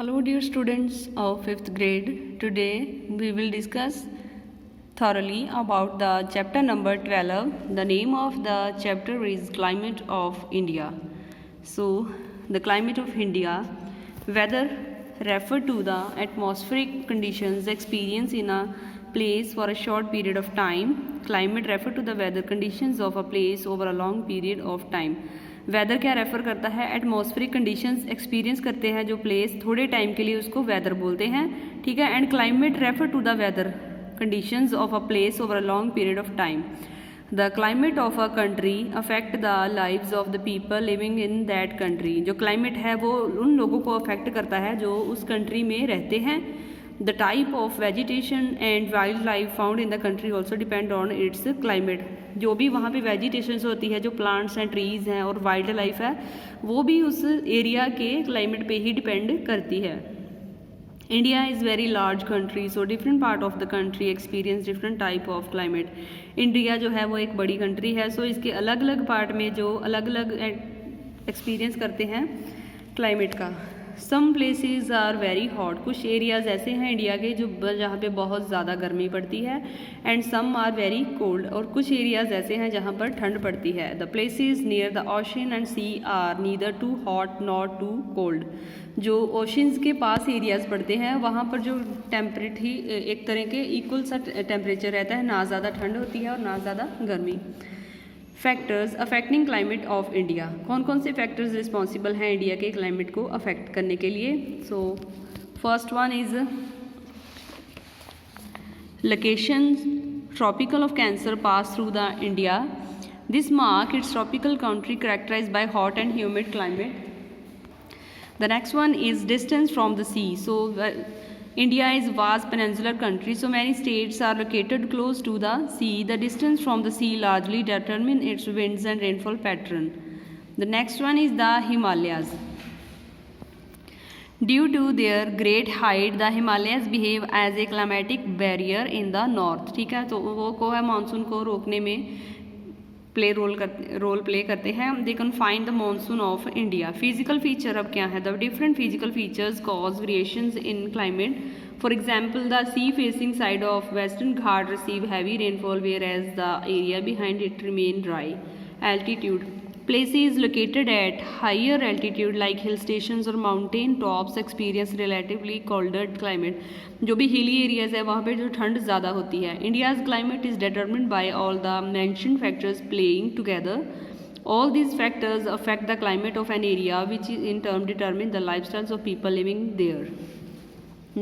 Hello dear students of 5th grade. Today we will discuss thoroughly about the chapter number 12. The name of the chapter is Climate of India. So the climate of India, weather refer to the atmospheric conditions experienced in a place for a short period of time. Climate refer to the weather conditions of a place over a long period of time. Weather क्या refer करता है? Atmospheric conditions experience करते हैं जो place थोड़े time के लिए उसको वेदर बोलते हैं, ठीक है। And climate refer to the weather conditions of a place over a long period of time. The climate of a country affect the lives of the people living in that country. जो climate है वो उन लोगों को affect करता है जो उस कंट्री में रहते हैं। The type of vegetation and wildlife found in the country also depend on its climate। जो भी वहाँ पे वेजिटेशंस होती है, जो प्लांट्स हैं, ट्रीज़ हैं और वाइल्ड लाइफ है, वो भी उस एरिया के क्लाइमेट पे ही डिपेंड करती है। India is very large country, so different part of the country experience different type of climate. India जो है वो एक बड़ी कंट्री है, सो इसके अलग अलग पार्ट में जो अलग अलग एक्सपीरियंस करते हैं क्लाइमेट का। Some places are very hot, कुछ एरियाज़ ऐसे हैं इंडिया के जो जहाँ पे बहुत ज़्यादा गर्मी पड़ती है। And some are very cold, और कुछ एरियाज़ ऐसे हैं जहाँ पर ठंड पड़ती है। The places near the ocean and sea are neither too hot not too cold. जो ओशंस के पास एरियाज़ पड़ते हैं वहाँ पर जो टेम्परेट ही एक तरह के इक्वल सा टेम्परेचर रहता है, ना ज़्यादा ठंड होती है और ना ज़्यादा गर्मी। Factors affecting climate of India, कौन कौन से फैक्टर्स रिस्पॉन्सिबल हैं इंडिया के क्लाइमेट को अफेक्ट करने के लिए? So first one is location tropical of Cancer pass through the India. This mark its tropical country characterised by hot and humid climate. The next one is distance from the sea. So India is vast peninsular country, so many states are located close to the sea. The distance from the sea largely determine its winds and rainfall pattern. The next one is the Himalayas. Due to their great height, the Himalayas behave as a climatic barrier in the north. ठीक है, तो वो है monsoon को रोकने में role play करते हैं। They can find the monsoon of India. Physical feature अब क्या है? The different physical features cause variations in climate. For example the sea facing side of western Ghat receive heavy rainfall whereas the area behind it remain dry. Altitude, places located at higher altitude like hill stations or mountain tops experience relatively colder climate। जो भी hilly areas है वहाँ पे जो ठंड ज़्यादा होती है। India's climate is determined by all the mentioned factors playing together. All these factors affect the climate of an area, which in turn determine the lifestyles of people living there.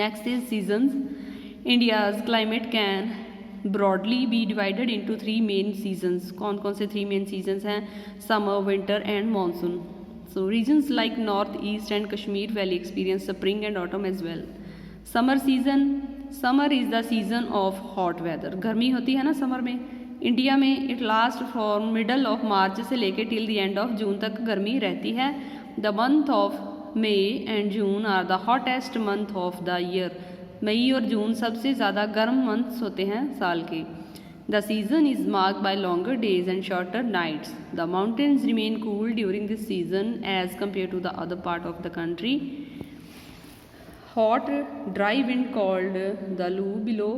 Next is seasons. India's climate can broadly be divided into three main seasons. कौन कौन से three main seasons हैं? Summer, winter and monsoon. So regions like north, east and Kashmir Valley experience spring and autumn as well. Summer season, summer is the season of hot weather. गर्मी होती है ना summer में India में। It last from middle of March से लेके till the end of June तक गर्मी रहती है। The month of May and June are the hottest month of the year. मई और जून सबसे ज़्यादा गर्म मंथ्स होते हैं साल के। The season is marked by longer days and shorter nights. The mountains remain cool during this season as compare to the other part of the country. Hot dry wind called the loo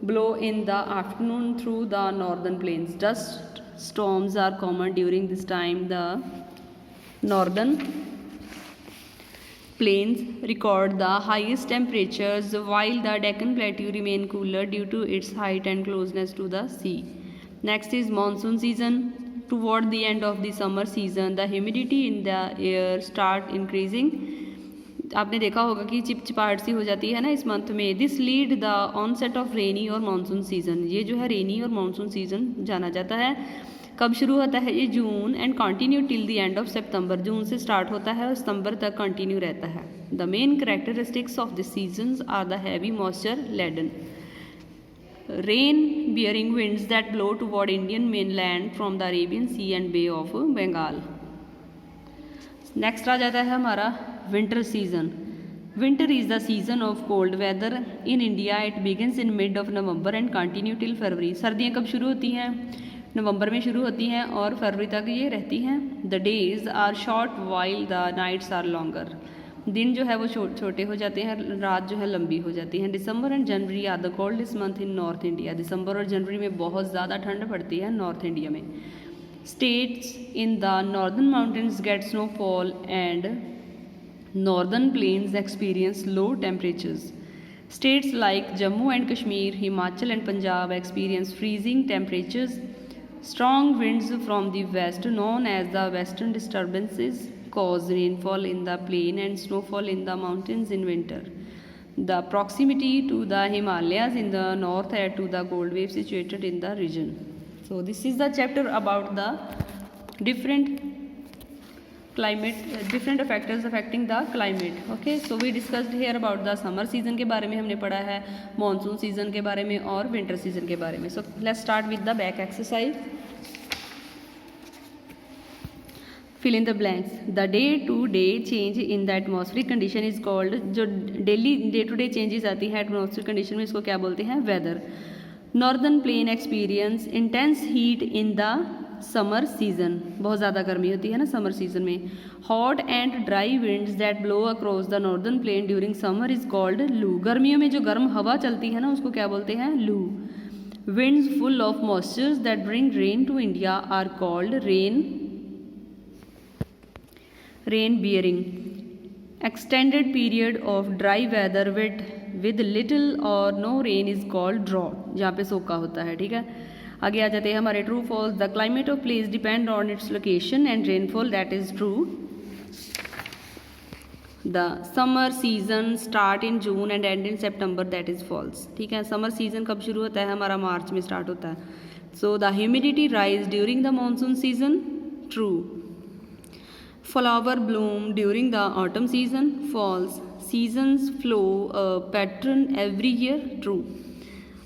blow in the afternoon through the northern plains. Dust storms are common during this time. The northern plains record the highest temperatures while the Deccan Plateau remain cooler due to its height and closeness to the sea. Next is monsoon season. Toward the end of the summer season, the humidity in the air start increasing. आपने देखा होगा कि चिपचिपाहट सी हो जाती है ना इस मंथ में। This lead the onset of rainy और मानसून सीजन। ये जो है रेनी और मानसून सीजन जाना जाता है। कब शुरू होता है ये? June and continue till the end of September. जून से स्टार्ट होता है और सितंबर तक कंटिन्यू रहता है। The main characteristics of this seasons are the heavy moisture laden rain bearing winds that blow toward Indian mainland from the Arabian Sea and Bay of Bengal. Next आ जाता है हमारा winter season. Winter is the season of cold weather in India. It begins in mid of November and continue till February. सर्दियाँ कब शुरू होती हैं? नवंबर में शुरू होती हैं और फरवरी तक ये रहती हैं। The days are short while the nights are longer. दिन जो है वो छोटे हो जाते हैं, रात जो है लंबी हो जाती है। December and January are the coldest month in north India. दिसंबर और जनवरी में बहुत ज़्यादा ठंड पड़ती है नॉर्थ इंडिया में। States in the northern mountains get snowfall and northern plains experience low temperatures. States like Jammu and Kashmir, Himachal and Punjab experience freezing temperatures. Strong winds from the west, known as the western disturbances, cause rainfall in the plain and snowfall in the mountains in winter. The proximity to the Himalayas in the north add to the cold wave situated in the region. So this is the chapter about the different climate, different factors affecting the climate. Okay, so we discussed here about the summer season के बारे में हमने पढ़ा है, monsoon season के बारे में और winter season के बारे में. So let's start with the back exercise. Fill in the blanks. The day to day change in the atmospheric condition is called, जो daily day to day changes आती है atmospheric condition में, इसको क्या बोलते हैं? Weather. Northern plain experience intense heat in the summer season, बहुत ज़्यादा गर्मी होती है ना समर सीजन में. Hot and dry winds that blow across the northern plain during summer is called लू. गर्मियों में जो गर्म हवा चलती है ना उसको क्या बोलते हैं? लू. Winds full of moistures that bring rain to India are called rain bearing. Extended period of dry weather with little or no rain is called drought, जहाँ पे सूखा होता है. ठीक है, आगे आ जाते हैं हमारे true false. The climate of place depend on its location and rainfall, that is true. The summer season start in June and end in September, that is false. ठीक है, समर सीजन कब शुरू होता है? हमारा मार्च में स्टार्ट होता है. So the humidity rise during the monsoon season, true. Flower bloom during the autumn season, falls. Seasons flow pattern every year, true.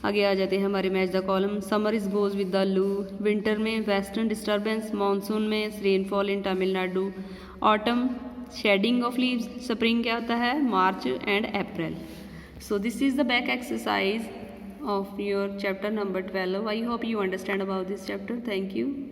आगे आ जाते हैं हमारे match the column. Summer is goes with the loo. Winter में western disturbance. Monsoon में rainfall in Tamil Nadu. Autumn shedding of leaves. Spring क्या होता है? March and April. So this is the back exercise of your chapter number 12. I hope you understand about this chapter. Thank you.